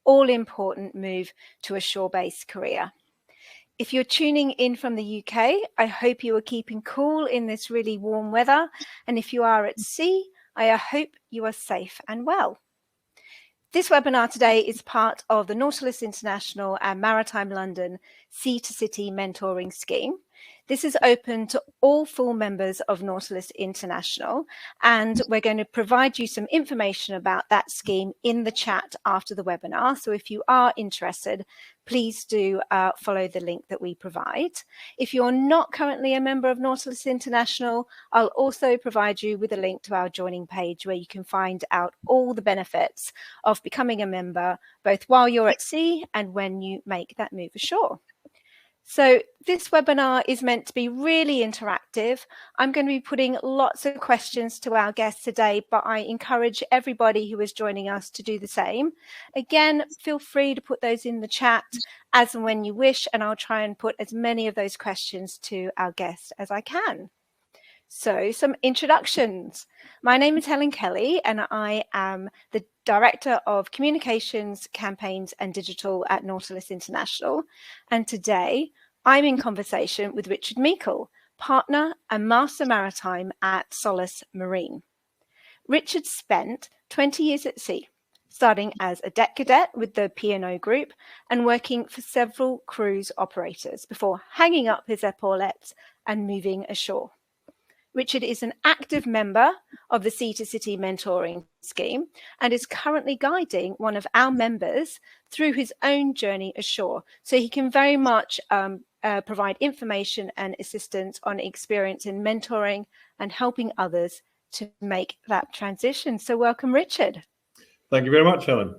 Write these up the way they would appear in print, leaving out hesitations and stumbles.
all-important move to a shore-based career. If you're tuning in from the UK, I hope you are keeping cool in this really warm weather. And if you are at sea, I hope you are safe and well. This webinar today is part of the Nautilus International and Maritime London Sea to City Mentoring Scheme. This is open to all full members of Nautilus International, and we're going to provide you some information about that scheme in the chat after the webinar. So if you are interested, please do follow the link that we provide. If you're not currently a member of Nautilus International, I'll also provide you with a link to our joining page where you can find out all the benefits of becoming a member, both while you're at sea and when you make that move ashore. So this webinar is meant to be really interactive. I'm going to be putting lots of questions to our guests today, but I encourage everybody who is joining us to do the same. Again, feel free to put those in the chat as and when you wish, and I'll try and put as many of those questions to our guests as I can. So some introductions. My name is Helen Kelly, and I am the Director of Communications, Campaigns and Digital at Nautilus International. And today I'm in conversation with Richard Meikle, Partner and Master Maritime at Solis Marine. Richard spent 20 years at sea, starting as a deck cadet with the P&O Group and working for several cruise operators before hanging up his epaulettes and moving ashore. Richard is an active member of the Sea to City Mentoring Scheme and is currently guiding one of our members through his own journey ashore. So he can very much provide information and assistance on experience in mentoring and helping others to make that transition. So welcome, Richard. Thank you very much, Helen.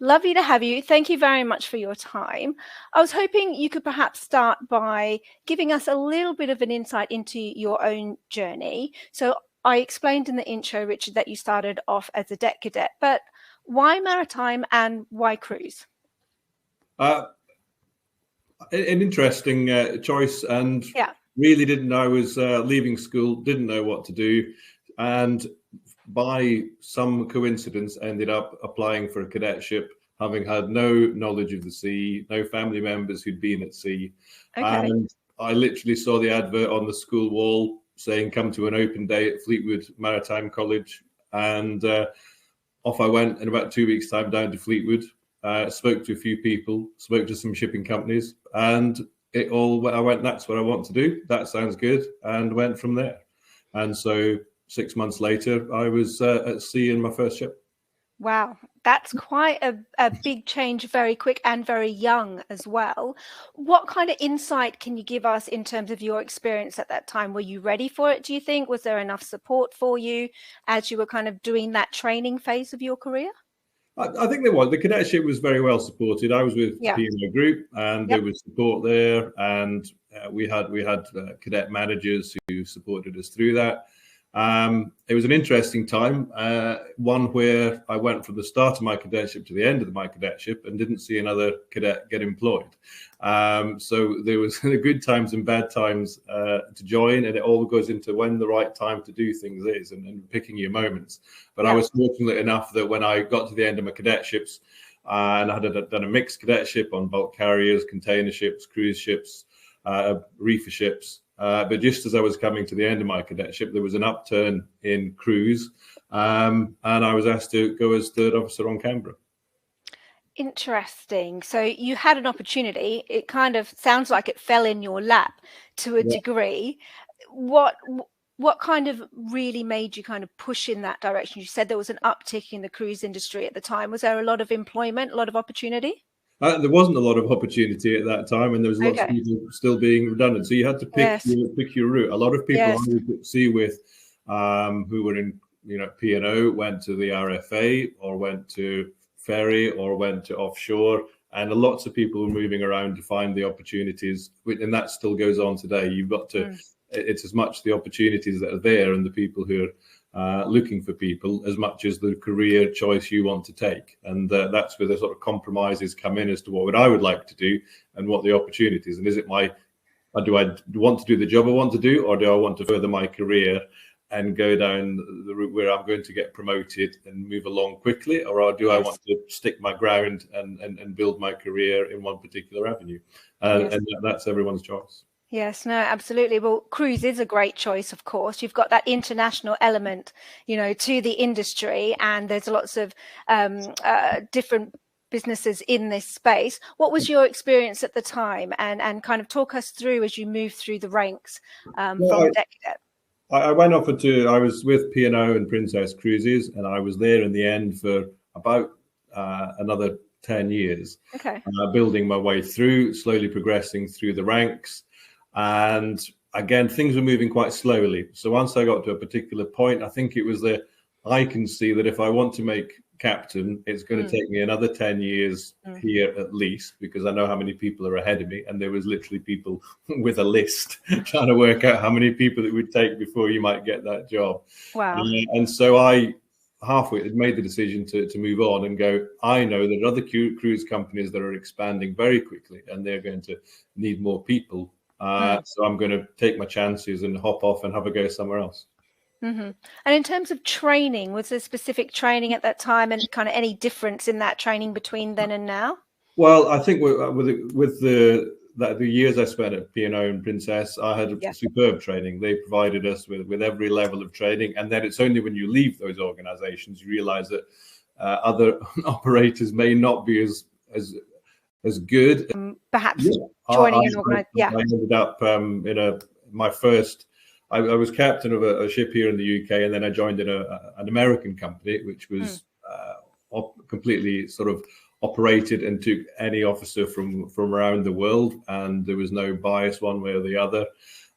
Lovely to have you. Thank you very much for your time. I was hoping you could perhaps start by giving us a little bit of an insight into your own journey. So I explained in the intro, Richard, that you started off as a deck cadet, but why maritime and why cruise? An interesting choice, and really didn't know. I was leaving school, didn't know what to do, and by some coincidence ended up applying for a cadetship, having had no knowledge of the sea, no family members who'd been at sea. Okay. And I literally saw the advert on the school wall saying come to an open day at Fleetwood Maritime College, and off I went in about 2 weeks' time down to Fleetwood. Spoke to a few people, spoke to some shipping companies, and I went, that's what I want to do. That sounds good, and went from there. And so 6 months later, I was at sea in my first ship. Wow, that's quite a big change, very quick and very young as well. What kind of insight can you give us in terms of your experience at that time? Were you ready for it, do you think? Was there enough support for you as you were kind of doing that training phase of your career? I think there was. The cadetship was very well supported. I was with the P&O Group, and there was support there, and we had cadet managers who supported us through that. It was an interesting time, one where I went from the start of my cadetship to the end of my cadetship and didn't see another cadet get employed. So there was the good times and bad times to join, and it all goes into when the right time to do things is and picking your moments. But I was fortunate enough that when I got to the end of my cadetships, and I had done a mixed cadetship on bulk carriers, container ships, cruise ships, reefer ships. But just as I was coming to the end of my cadetship, there was an upturn in cruise, and I was asked to go as third officer on Canberra. Interesting. So you had an opportunity. It kind of sounds like it fell in your lap to a degree. What kind of really made you kind of push in that direction? You said there was an uptick in the cruise industry at the time. Was there a lot of employment, a lot of opportunity? There wasn't a lot of opportunity at that time, and there was lots of people still being redundant. So you had to pick your route. A lot of people I would see with who were in P&O went to the RFA or went to ferry or went to offshore, and lots of people were moving around to find the opportunities, and that still goes on today. You've got to it's as much the opportunities that are there and the people who are looking for people as much as the career choice you want to take. And that's where the sort of compromises come in as to what I would like to do and what the opportunities. And is it do I want to do the job I want to do, or do I want to further my career and go down the route where I'm going to get promoted and move along quickly, or do I want to stick my ground and build my career in one particular avenue? And that's everyone's choice. Yes, no, absolutely. Well, cruise is a great choice, of course. You've got that international element, you know, to the industry, and there's lots of different businesses in this space. What was your experience at the time, and kind of talk us through as you move through the ranks from deck cadet? I went off I was with P&O and Princess Cruises, and I was there in the end for about another 10 years, building my way through, slowly progressing through the ranks. And again, things were moving quite slowly. So once I got to a particular point, I think it was I can see that if I want to make captain, it's going to take me another 10 years here at least, because I know how many people are ahead of me. And there was literally people with a list trying to work out how many people it would take before you might get that job. Wow. And so I halfway made the decision to move on and go, I know there are other cruise companies that are expanding very quickly and they're going to need more people. So I'm going to take my chances and hop off and have a go somewhere else. And in terms of training, was there specific training at that time, and kind of any difference in that training between then and now? Well, I think with the years I spent at P&O and Princess, I had superb training. They provided us with every level of training, and then it's only when you leave those organizations you realize that other operators may not be as good. Perhaps joining an organization. I ended up my first. I was captain of a ship here in the UK, and then I joined in an American company, which was completely sort of operated and took any officer from around the world, and there was no bias one way or the other.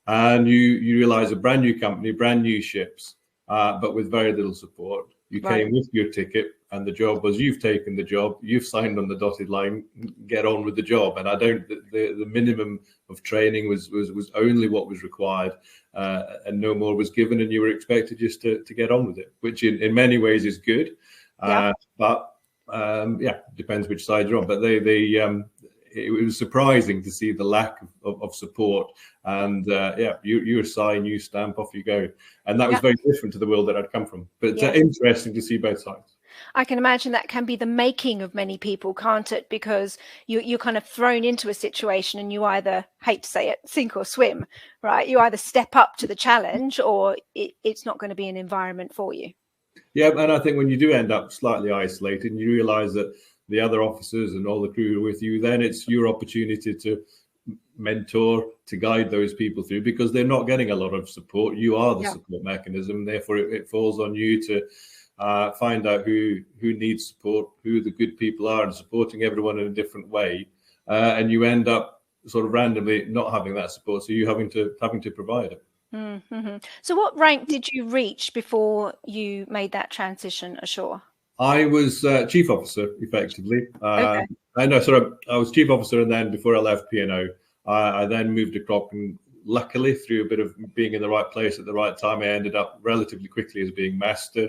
And you realize a brand new company, brand new ships, but with very little support. You came with your ticket, and the job was, you've taken the job, you've signed on the dotted line, get on with the job. And the minimum of training was only what was required, and no more was given, and you were expected just to get on with it, which in many ways is good. But depends which side you're on. But it was surprising to see the lack of support, and you assign, you stamp, off you go. And that was very different to the world that I'd come from. But it's interesting to see both sides. I can imagine that can be the making of many people, can't it? Because you're kind of thrown into a situation, and you either, hate to say it, sink or swim, right? You either step up to the challenge, or it's not going to be an environment for you. Yeah, and I think when you do end up slightly isolated, and you realize that the other officers and all the crew are with you, then it's your opportunity to mentor, to guide those people through, because they're not getting a lot of support. You are the support mechanism. Therefore, it falls on you to find out who needs support, who the good people are, and supporting everyone in a different way. And you end up sort of randomly not having that support, so you having to provide it. So what rank did you reach before you made that transition ashore? I was chief officer, effectively. I was chief officer, and then before I left P&O, I then moved across, and luckily, through a bit of being in the right place at the right time, I ended up relatively quickly as being master.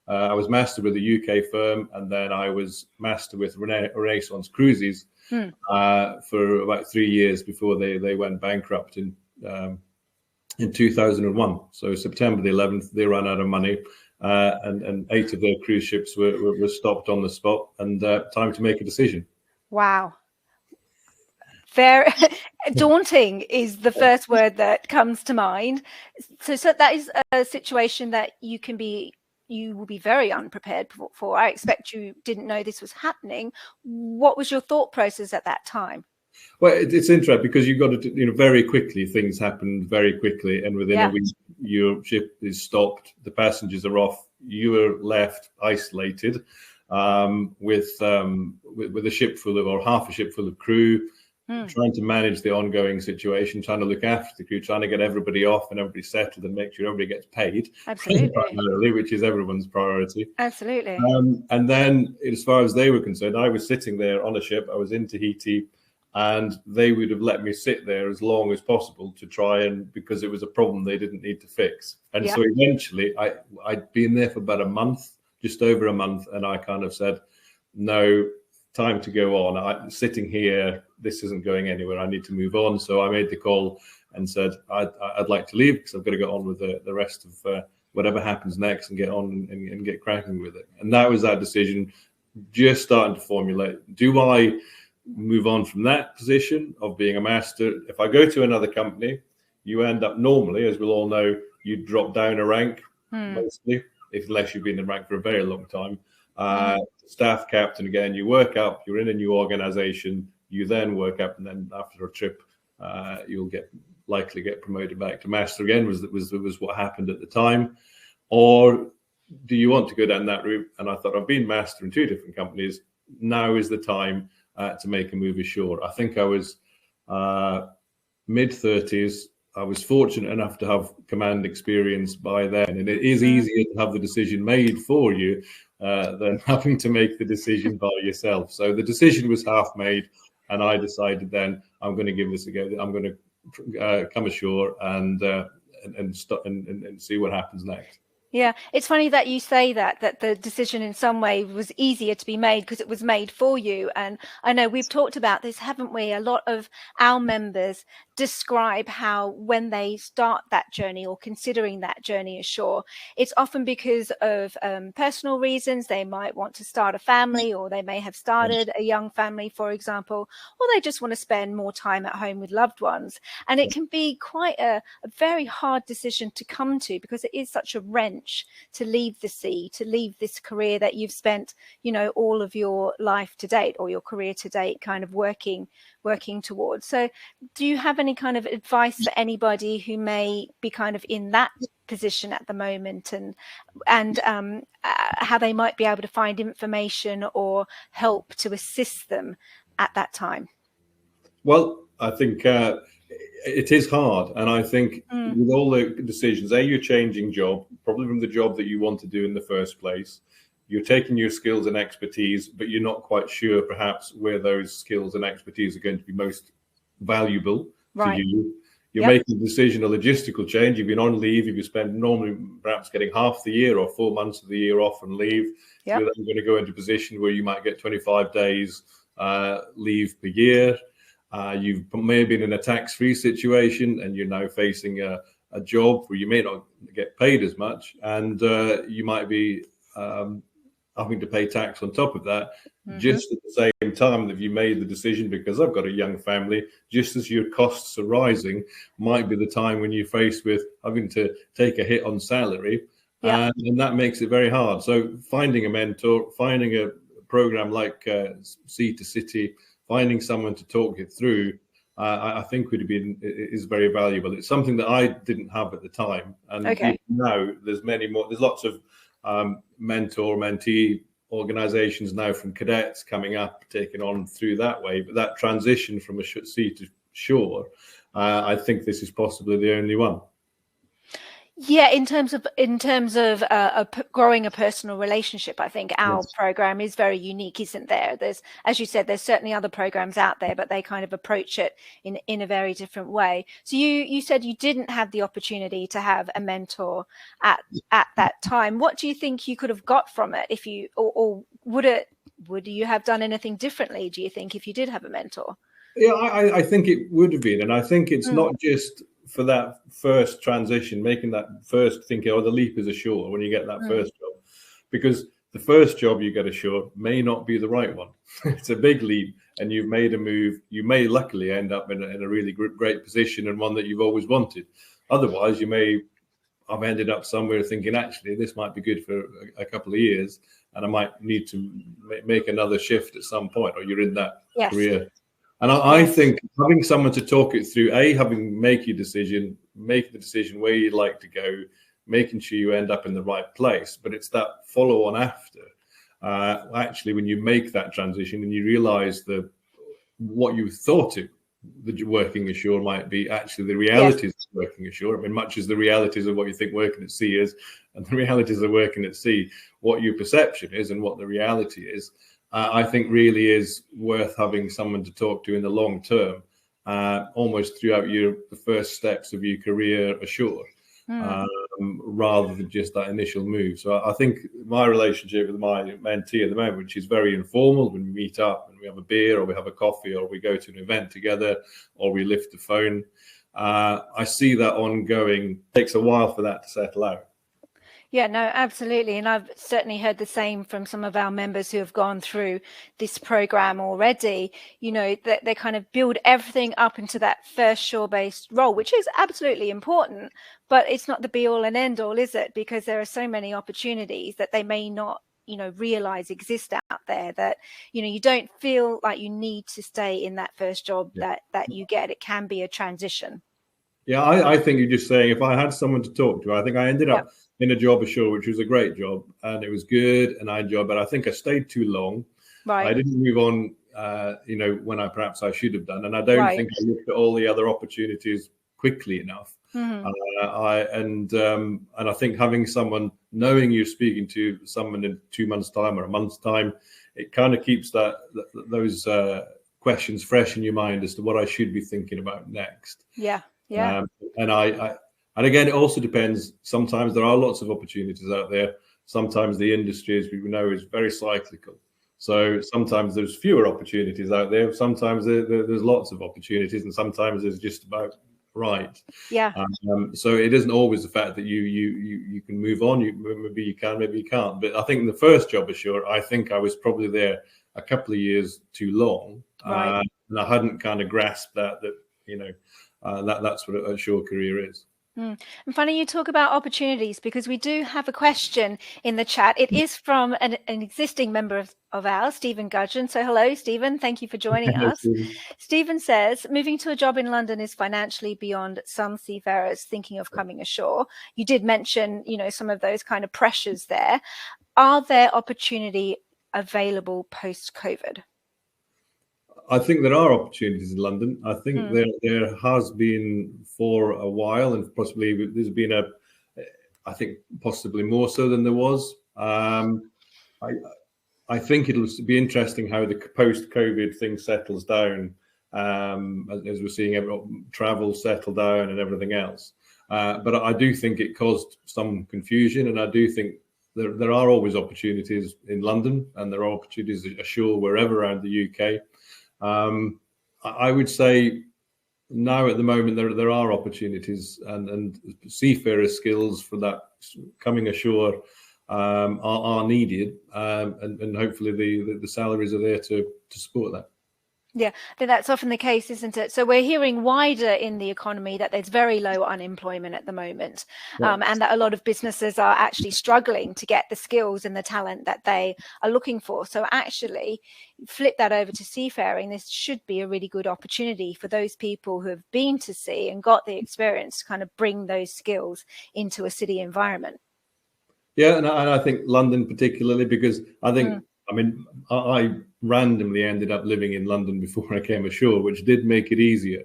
I was master with a UK firm, and then I was master with Renaissance Cruises for about 3 years before they went bankrupt in 2001. So September the 11th, they ran out of money, and 8 of their cruise ships were stopped on the spot, and time to make a decision. Wow. Very daunting is the first word that comes to mind. So that is a situation that you will be very unprepared for. I expect you didn't know this was happening. What was your thought process at that time? Well, it's interesting because you've got to, very quickly, things happened very quickly, and within a week, your ship is stopped, the passengers are off, you are left isolated with a ship full of, or half a ship full of crew, trying to manage the ongoing situation, trying to look after the crew, trying to get everybody off and everybody settled and make sure everybody gets paid. Absolutely. Primarily, which is everyone's priority. Absolutely. And then, as far as they were concerned, I was sitting there on a ship, I was in Tahiti, and they would have let me sit there as long as possible to try, and because it was a problem they didn't need to fix. And so eventually I'd been there for about a month, just over a month, and I kind of said, no, time to go on. I'm sitting here, this isn't going anywhere, I need to move on. So I made the call and said I'd like to leave because I've got to get on with the rest of whatever happens next and get on and get cracking with it. And that was that decision just starting to formulate. Do I move on from that position of being a master? If I go to another company, you end up normally, as we'll all know, you drop down a rank mostly, unless you've been in rank for a very long time. Staff captain again, you work up, you're in a new organization, you then work up, and then after a trip, you'll likely get promoted back to master again, was what happened at the time. Or do you want to go down that route? And I thought, I've been master in 2 different companies. Now is the time to make a move ashore. I think I was mid-30s. I was fortunate enough to have command experience by then, and it is easier to have the decision made for you than having to make the decision by yourself. So the decision was half made, and I decided then I'm going to give this a go. I'm going to come ashore and see what happens next. Yeah, it's funny that you say that the decision in some way was easier to be made because it was made for you. And I know we've talked about this, haven't we? A lot of our members describe how when they start that journey or considering that journey ashore, it's often because of personal reasons. They might want to start a family, or they may have started a young family, for example, or they just want to spend more time at home with loved ones. And it can be quite a very hard decision to come to, because it is such a wrench to leave the sea, to leave this career that you've spent, you know, all of your life to date, or your career to date, kind of working towards. So do you have any kind of advice for anybody who may be kind of in that position at the moment, and how they might be able to find information or help to assist them at that time? Well, I think it is hard, and I think with all the decisions, you're changing job, probably from the job that you want to do in the first place. You're taking your skills and expertise, but you're not quite sure perhaps where those skills and expertise are going to be most valuable to you. You're making a decision, a logistical change. You've been on leave. If you spend normally perhaps getting half the year or 4 months of the year off on leave, you're then going to go into a position where you might get 25 days leave per year. You've maybe been in a tax-free situation, and you're now facing a job where you may not get paid as much, and you might be having to pay tax on top of that. Just at the same time that you made the decision, because I've got a young family, just as your costs are rising, might be the time when you're faced with having to take a hit on salary, and that makes it very hard. So finding a mentor, finding a program like Sea to City, finding someone to talk it through, I think is very valuable. It's something that I didn't have at the time, and now there's many more. There's lots of mentor-mentee organizations now from cadets coming up, taking on through that way. But that transition from a sea to shore, I think this is possibly the only one. Yeah, in terms of growing a personal relationship, I think our program is very unique, isn't there? There's, as you said, there's certainly other programs out there, but they kind of approach it in a very different way. So you said you didn't have the opportunity to have a mentor at that time. What do you think you could have got from it, if you, or would you have done anything differently, do you think, if you did have a mentor? Yeah, I think it would have been, and I think it's not just for that first transition, making that first thinking, the leap is ashore when you get that first job, because the first job you get ashore may not be the right one. It's a big leap, and you've made a move. You may luckily end up in a really great position, and one that you've always wanted. Otherwise, you may have ended up somewhere thinking, actually, this might be good for a couple of years, and I might need to make another shift at some point, or you're in that career. And I think having someone to talk it through, make the decision where you'd like to go, making sure you end up in the right place. But it's that follow on after, actually, when you make that transition and you realize that what you thought the working ashore might be, actually the realities of working ashore. I mean, much as the realities of what you think working at sea is, and the realities of working at sea, what your perception is and what the reality is, I think really is worth having someone to talk to in the long term, almost throughout the first steps of your career ashore, rather than just that initial move. So I think my relationship with my mentee at the moment, which is very informal, when we meet up and we have a beer or we have a coffee or we go to an event together or we lift the phone, I see that ongoing. It takes a while for that to settle out. Yeah, no, absolutely. And I've certainly heard the same from some of our members who have gone through this program already, you know, that they kind of build everything up into that first shore-based role, which is absolutely important, but it's not the be all and end all, is it? Because there are so many opportunities that they may not, you know, realize exist out there, that, you know, you don't feel like you need to stay in that first job that you get. It can be a transition. Yeah, I think you're just saying, if I had someone to talk to, I think I ended up in a job ashore, which was a great job, and it was good, and I enjoyed it, but I think I stayed too long. I didn't move on, you know, when perhaps I should have done, and I don't think I looked at all the other opportunities quickly enough. And I think having someone, knowing you're speaking to someone in 2 months' time or a month's time, it kind of keeps those questions fresh in your mind as to what I should be thinking about next. Yeah. And again, it also depends. Sometimes there are lots of opportunities out there. Sometimes the industry, as we know, is very cyclical. So sometimes there's fewer opportunities out there. Sometimes there's lots of opportunities, and sometimes there's just about right. Yeah. So it isn't always the fact that you can move on. Maybe you can, maybe you can't. But I think the first job ashore, I think I was probably there a couple of years too long, and I hadn't kind of grasped that you know. That's what a shore career is. And funny you talk about opportunities, because we do have a question in the chat. It is from an existing member of ours, Stephen Gudgeon. So hello, Stephen. Thank you for joining us. Stephen says, moving to a job in London is financially beyond some seafarers thinking of coming ashore. You did mention, you know, some of those kind of pressures there. Are there opportunity available post-COVID? I think there are opportunities in London. I think there has been for a while, and possibly there's been I think possibly more so than there was. I think it'll be interesting how the post-COVID thing settles down, as we're seeing travel settle down and everything else. But I do think it caused some confusion, and I do think there are always opportunities in London, and there are opportunities ashore wherever around the UK. I would say now at the moment there are opportunities, and seafarer skills for that coming ashore are needed, and hopefully the salaries are there to support that. Yeah, I think that's often the case, isn't it? So we're hearing wider in the economy that there's very low unemployment at the moment, and that a lot of businesses are actually struggling to get the skills and the talent that they are looking for. So actually, flip that over to seafaring. This should be a really good opportunity for those people who have been to sea and got the experience to kind of bring those skills into a city environment. Yeah, and I think London particularly, because I think, I mean, I randomly ended up living in London before I came ashore, which did make it easier.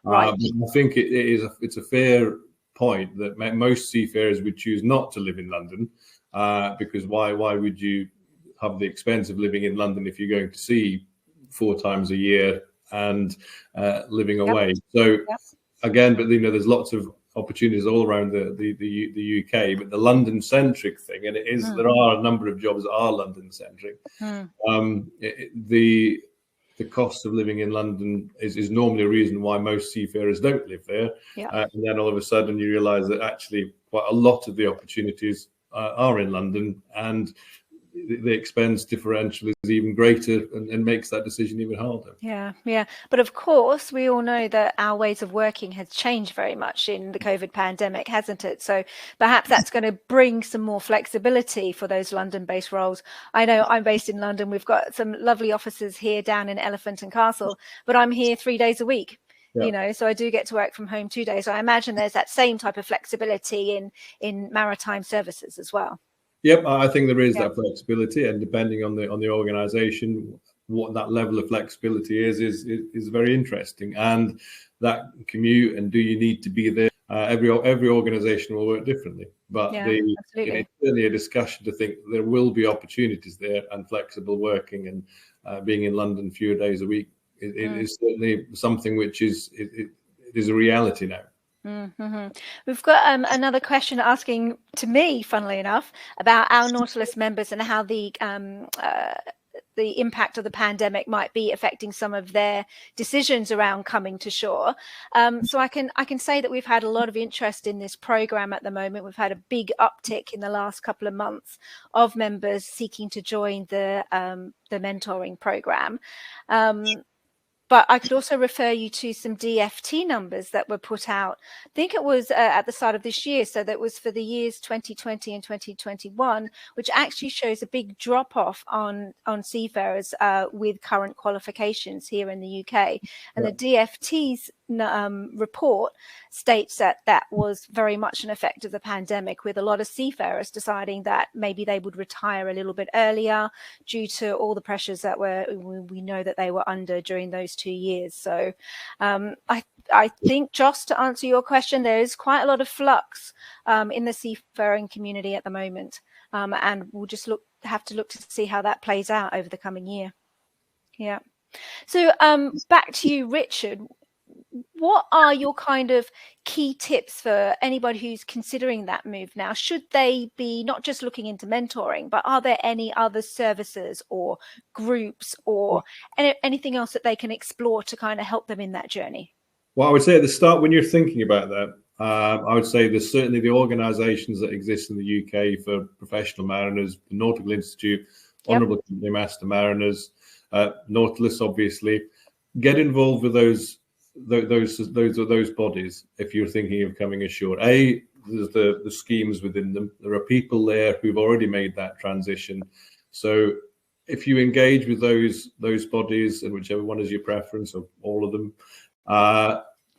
But I think it's a fair point that most seafarers would choose not to live in London, because why would you have the expense of living in London if you're going to sea 4 times a year and living away? So again, but you know, there's lots of opportunities all around the UK, but the London centric thing, and it is there are a number of jobs that are London centric. The cost of living in London is normally a reason why most seafarers don't live there, and then all of a sudden you realize that actually quite a lot of the opportunities are in London, and the expense differential is even greater, and makes that decision even harder. Yeah. But of course, we all know that our ways of working has changed very much in the COVID pandemic, hasn't it? So perhaps that's going to bring some more flexibility for those London-based roles. I know I'm based in London. We've got some lovely offices here down in Elephant and Castle, but I'm here 3 days a week. You know, so I do get to work from home 2 days. So I imagine there's that same type of flexibility in maritime services as well. Yep, I think there is that flexibility, and depending on the organisation, what that level of flexibility is very interesting. And that commute, and do you need to be there? Every organisation will work differently, but it's certainly a discussion to think there will be opportunities there, and flexible working and being in London fewer days a week is certainly something which is a reality now. We've got another question asking to me, funnily enough, about our Nautilus members and how the the impact of the pandemic might be affecting some of their decisions around coming to shore. So I can say that we've had a lot of interest in this program at the moment. We've had a big uptick in the last couple of months of members seeking to join the mentoring program. But I could also refer you to some DFT numbers that were put out. I think it was at the start of this year. So that was for the years 2020 and 2021, which actually shows a big drop off on seafarers with current qualifications here in the UK. And the DFT's report states that that was very much an effect of the pandemic, with a lot of seafarers deciding that maybe they would retire a little bit earlier due to all the pressures that we know that they were under during those 2 years. So I think, Joss, to answer your question, there is quite a lot of flux in the seafaring community at the moment, and we'll just have to look to see how that plays out over the coming year. Yeah. So back to you, Richard. What are your kind of key tips for anybody who's considering that move now? Should they be not just looking into mentoring, but are there any other services or groups or anything else that they can explore to kind of help them in that journey? Well, I would say at the start, when you're thinking about that, I would say there's certainly the organisations that exist in the UK for professional mariners, the Nautical Institute, Honourable Company Master Mariners, Nautilus, obviously. Get involved with those bodies if you're thinking of coming ashore. There's the schemes within them. There are people there who've already made that transition. So if you engage with those bodies, and whichever one is your preference, or all of them,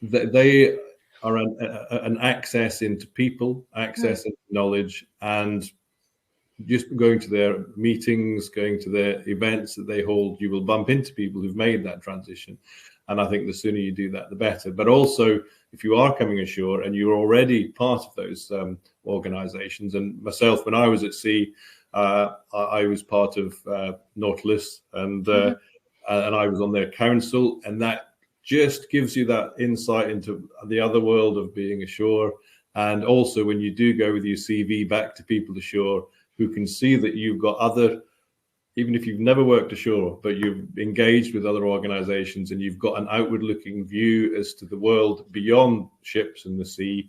they are an access into people, access into knowledge, and just going to their meetings, going to their events that they hold, you will bump into people who've made that transition. And I think the sooner you do that, the better. But also, if you are coming ashore and you're already part of those organisations, and myself, when I was at sea, I was part of Nautilus, and I was on their council, and that just gives you that insight into the other world of being ashore. And also, when you do go with your CV back to people ashore who can see that you've got other, even if you've never worked ashore, but you've engaged with other organisations and you've got an outward-looking view as to the world beyond ships and the sea,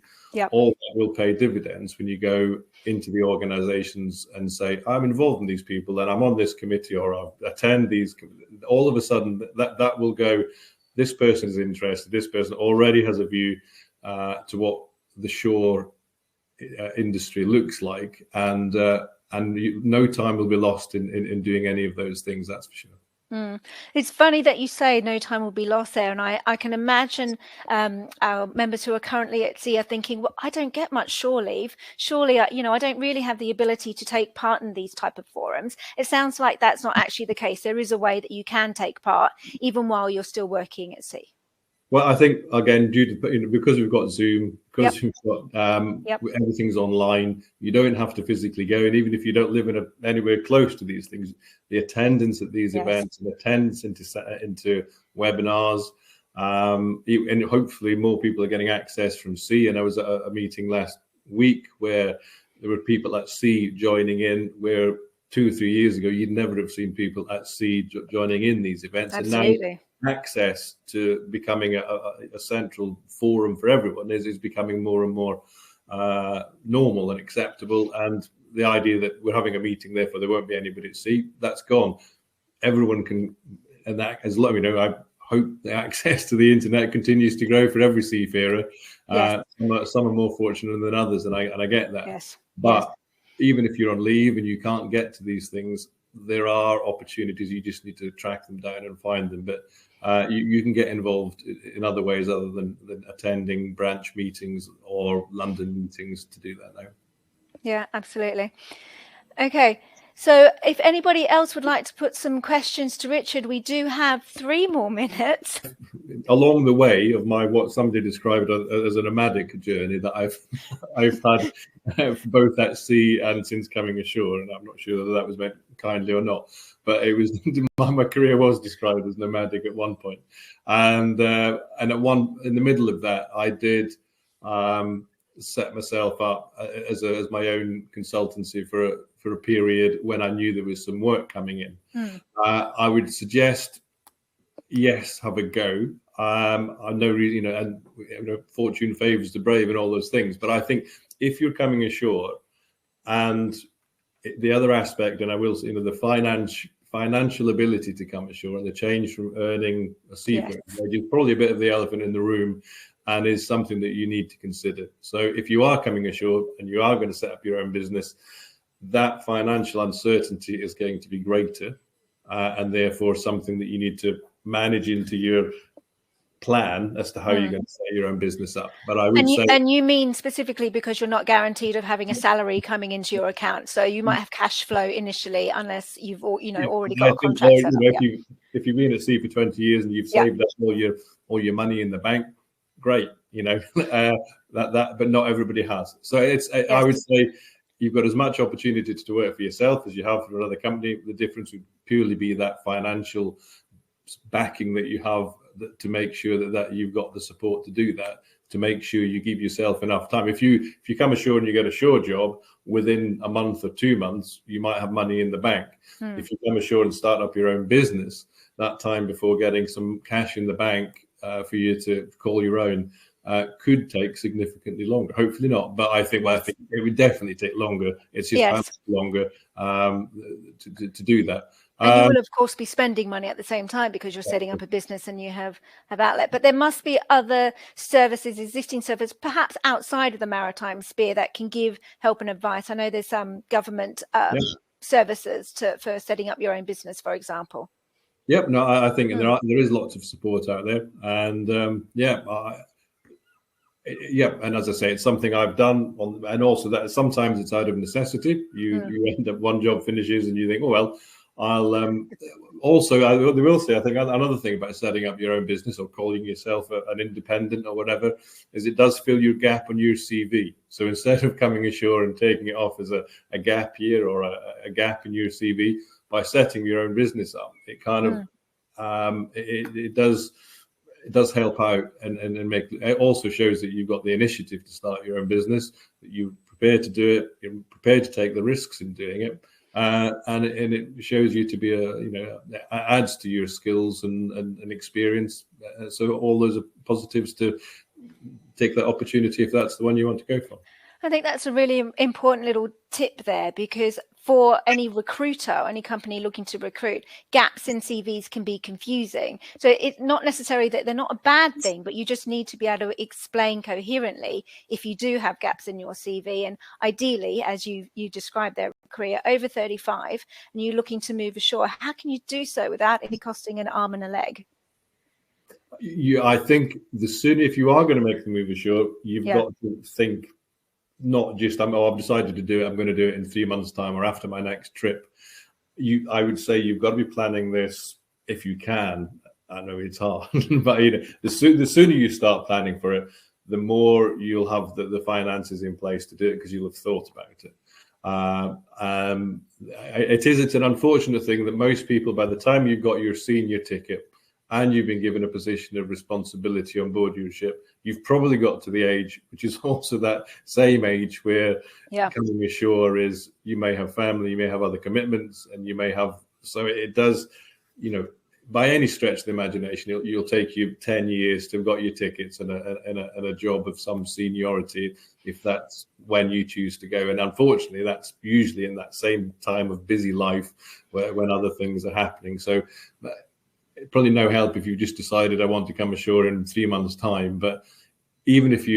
all that will pay dividends when you go into the organisations and say, I'm involved in these people and I'm on this committee, or I attend these. All of a sudden, that will go, this person is interested, this person already has a view to what the shore industry looks like, and no time will be lost in doing any of those things, that's for sure. It's funny that you say no time will be lost there, and I can imagine our members who are currently at sea are thinking, well, I don't get much shore leave. Surely, I don't really have the ability to take part in these type of forums. It sounds like that's not actually the case. There is a way that you can take part even while you're still working at sea. Well, I think, again, due to because we've got Zoom, because we've got everything's online, you don't have to physically go. And even if you don't live anywhere close to these things, the attendance at these events and attendance into webinars, and hopefully more people are getting access from sea. And I was at a meeting last week where there were people at sea joining in, where 2 or 3 years ago you'd never have seen people at sea joining in these events. Absolutely. And now access to becoming a central forum for everyone is becoming more and more normal and acceptable. And the idea that we're having a meeting, therefore there won't be anybody at sea, that's gone. Everyone can, and that, as long, I hope the access to the internet continues to grow for every seafarer. Some are more fortunate than others, and I get that. But even if you're on leave and you can't get to these things, there are opportunities. You just need to track them down and find them. But you can get involved in other ways other than attending branch meetings or London meetings to do that now. Yeah, absolutely. Okay. So if anybody else would like to put some questions to Richard, we do have 3 more minutes. Along the way of my, what somebody described as a nomadic journey that I've had both at sea and since coming ashore, and I'm not sure whether that was meant kindly or not, but it was, my career was described as nomadic at one point. And in the middle of that, I did set myself up as my own consultancy for for a period when I knew there was some work coming in. I would suggest, yes, have a go. I know, and fortune favors the brave and all those things. But I think if you're coming ashore, and the other aspect, and I will say, the financial ability to come ashore and the change from earning a seafaring wage is probably a bit of the elephant in the room, and is something that you need to consider. So if you are coming ashore and you are going to set up your own business, that financial uncertainty is going to be greater, and therefore something that you need to manage into your plan as to how you're going to set your own business up. But I would say, and you mean specifically because you're not guaranteed of having a salary coming into your account, so you might have cash flow initially unless you've already got a contract set up. If you've been at sea for 20 years and you've saved up all your money in the bank, great, that, but not everybody has. So I would say you've got as much opportunity to work for yourself as you have for another company. The difference would purely be that financial backing that you have, to make sure that you've got the support to do that, to make sure you give yourself enough time. If you come ashore and you get a shore job, within a month or 2 months, you might have money in the bank. If you come ashore and start up your own business, that time before getting some cash in the bank for you to call your own could take significantly longer. Hopefully not, but I think it would definitely take longer. It's just how much longer to do that. And you will, of course, be spending money at the same time because you're setting up a business and you have outlet. But there must be other services, existing services, perhaps outside of the maritime sphere, that can give help and advice. I know there's some government services for setting up your own business, for example. Yep. No, I think there is lots of support out there, and and as I say, it's something I've done, and also that sometimes it's out of necessity. You end up, one job finishes and you think, oh well, I'll also, I will say, I think another thing about setting up your own business or calling yourself an independent or whatever is it does fill your gap on your CV. So instead of coming ashore and taking it off as a gap year or a gap in your CV, by setting your own business up, it kind of it does help out, and make it also shows that you've got the initiative to start your own business, that you're prepared to do it, you're prepared to take the risks in doing it. And it shows you to be adds to your skills and experience. So all those are positives to take that opportunity if that's the one you want to go for. I think that's a really important little tip there, because for any recruiter, any company looking to recruit, gaps in CVs can be confusing. So it's not necessarily that they're not a bad thing, but you just need to be able to explain coherently if you do have gaps in your CV. And ideally, as you described their career, over 35, and you're looking to move ashore, how can you do so without it costing an arm and a leg? I think the sooner, if you are going to make the move ashore, you've got to think, not just I've decided to do it, I'm going to do it in 3 months' time or after my next trip. I would say you've got to be planning this if you can. I know it's hard, but the sooner you start planning for it, the more you'll have the finances in place to do it, because you'll have thought about it. It's an unfortunate thing that most people, by the time you've got your senior ticket and you've been given a position of responsibility on board your ship, you've probably got to the age, which is also that same age where coming ashore is, you may have family, you may have other commitments, and you may have, so it does, by any stretch of the imagination, it'll take you 10 years to have got your tickets and a job of some seniority, if that's when you choose to go. And unfortunately, that's usually in that same time of busy life when other things are happening. So probably no help if you just decided I want to come ashore in 3 months' time. But even if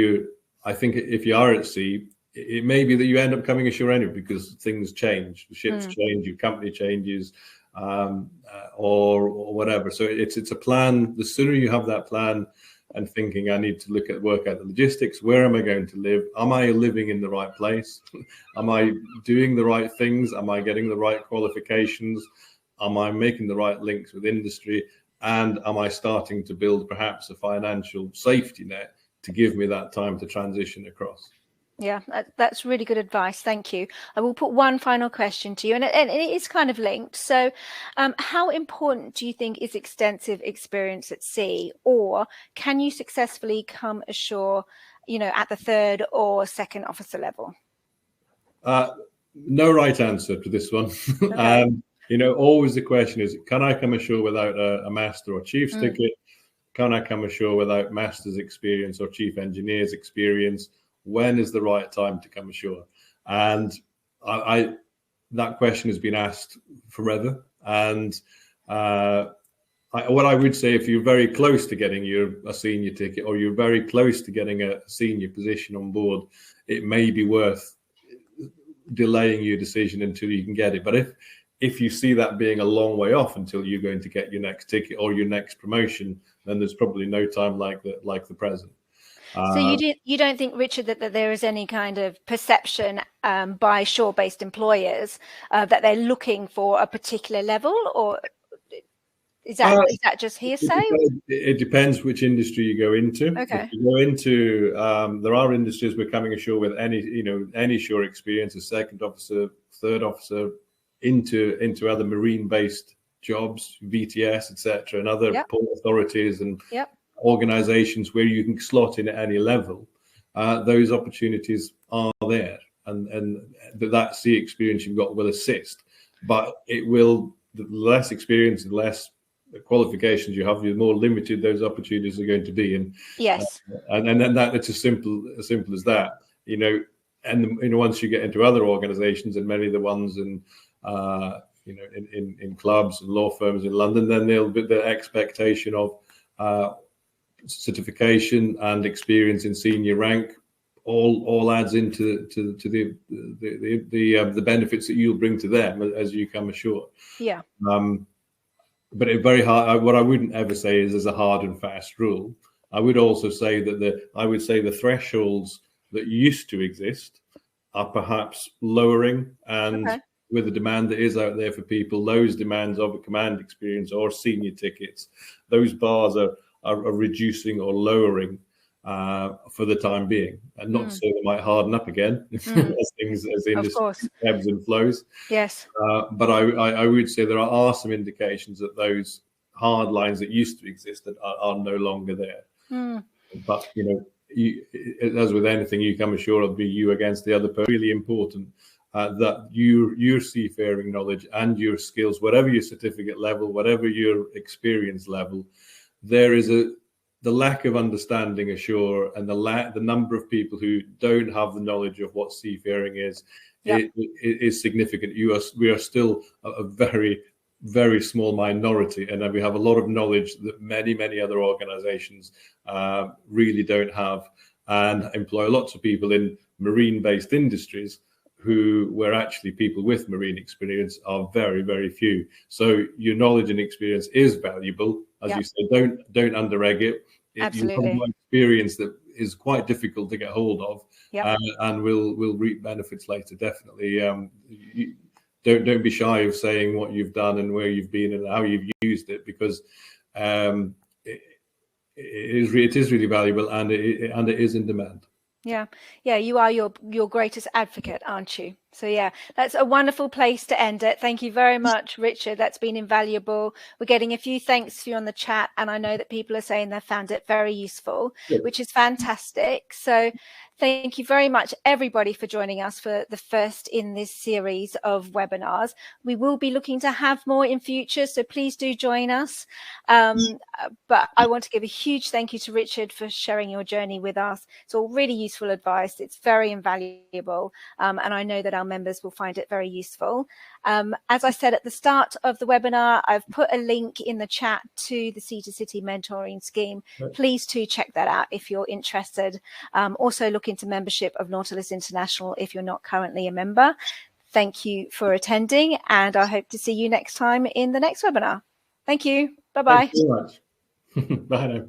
I think if you are at sea, it may be that you end up coming ashore anyway, because things change, the ships change, your company changes, or whatever. So it's a plan. The sooner you have that plan and thinking, I need to work out the logistics. Where am I going to live? Am I living in the right place? Am I doing the right things? Am I getting the right qualifications? Am I making the right links with industry? And am I starting to build perhaps a financial safety net to give me that time to transition across? Yeah, that's really good advice. Thank you. I will put one final question to you, and it is kind of linked. So how important do you think is extensive experience at sea, or can you successfully come ashore, at the 3rd or 2nd officer level? No right answer to this one. Okay. Always the question is, can I come ashore without a master or chief's ticket? Can I come ashore without master's experience or chief engineer's experience? When is the right time to come ashore? And that question has been asked forever. And what I would say, if you're very close to getting a senior ticket, or you're very close to getting a senior position on board, it may be worth delaying your decision until you can get it. But if you see that being a long way off until you're going to get your next ticket or your next promotion, then there's probably no time like the present. So you don't think, Richard, that there is any kind of perception by shore-based employers that they're looking for a particular level, or is that just hearsay? It depends which industry you go into. Okay. If you go into, there are industries where coming ashore with any shore experience, a second officer, third officer, into other marine-based jobs, VTS, etc., and other port authorities and organizations where you can slot in at any level. Those opportunities are there, and that sea experience you've got will assist. But the less experience, the less qualifications you have, the more limited those opportunities are going to be. And and then that it's as simple as that. Once you get into other organizations, and many of the ones in clubs and law firms in London, then there'll be the expectation of certification and experience in senior rank. All adds into the benefits that you'll bring to them as you come ashore. Yeah. But it's very hard. What I wouldn't ever say is there's a hard and fast rule. I would also say that the thresholds that used to exist are perhaps lowering, and with the demand that is out there for people, those demands of a command experience or senior tickets, those bars are reducing or lowering for the time being, and not to say they might harden up again as the industry ebbs and flows. Yes. But I would say there are some indications that those hard lines that used to exist are no longer there. But as with anything, you come ashore, it'll be you against the other person. Really important that your seafaring knowledge and your skills, whatever your certificate level, whatever your experience level, there is the lack of understanding ashore, and the number of people who don't have the knowledge of what seafaring is, it is significant. We are still a very, very small minority, and we have a lot of knowledge that many other organizations really don't have, and employ lots of people in marine-based industries where actually people with marine experience are very, very few. So your knowledge and experience is valuable. As you say, don't under-egg it. Absolutely. You have experience that is quite difficult to get hold of, and will reap benefits later. Definitely. Don't be shy of saying what you've done and where you've been and how you've used it, because it is really valuable, and it is in demand. Yeah, you are your greatest advocate, aren't you? So yeah, that's a wonderful place to end it. Thank you very much, Richard. That's been invaluable. We're getting a few thanks for you on the chat, and I know that people are saying they found it very useful, which is fantastic. So thank you very much, everybody, for joining us for the first in this series of webinars. We will be looking to have more in future, so please do join us. But I want to give a huge thank you to Richard for sharing your journey with us. It's all really useful advice. It's very invaluable, and I know that our members will find it very useful. As I said at the start of the webinar, I've put a link in the chat to the Sea to City mentoring scheme. Please do check that out if you're interested. Also look into membership of Nautilus International if you're not currently a member. Thank you for attending, and I hope to see you next time in the next webinar. Thank you. Bye-bye. Thank you very much. Bye now.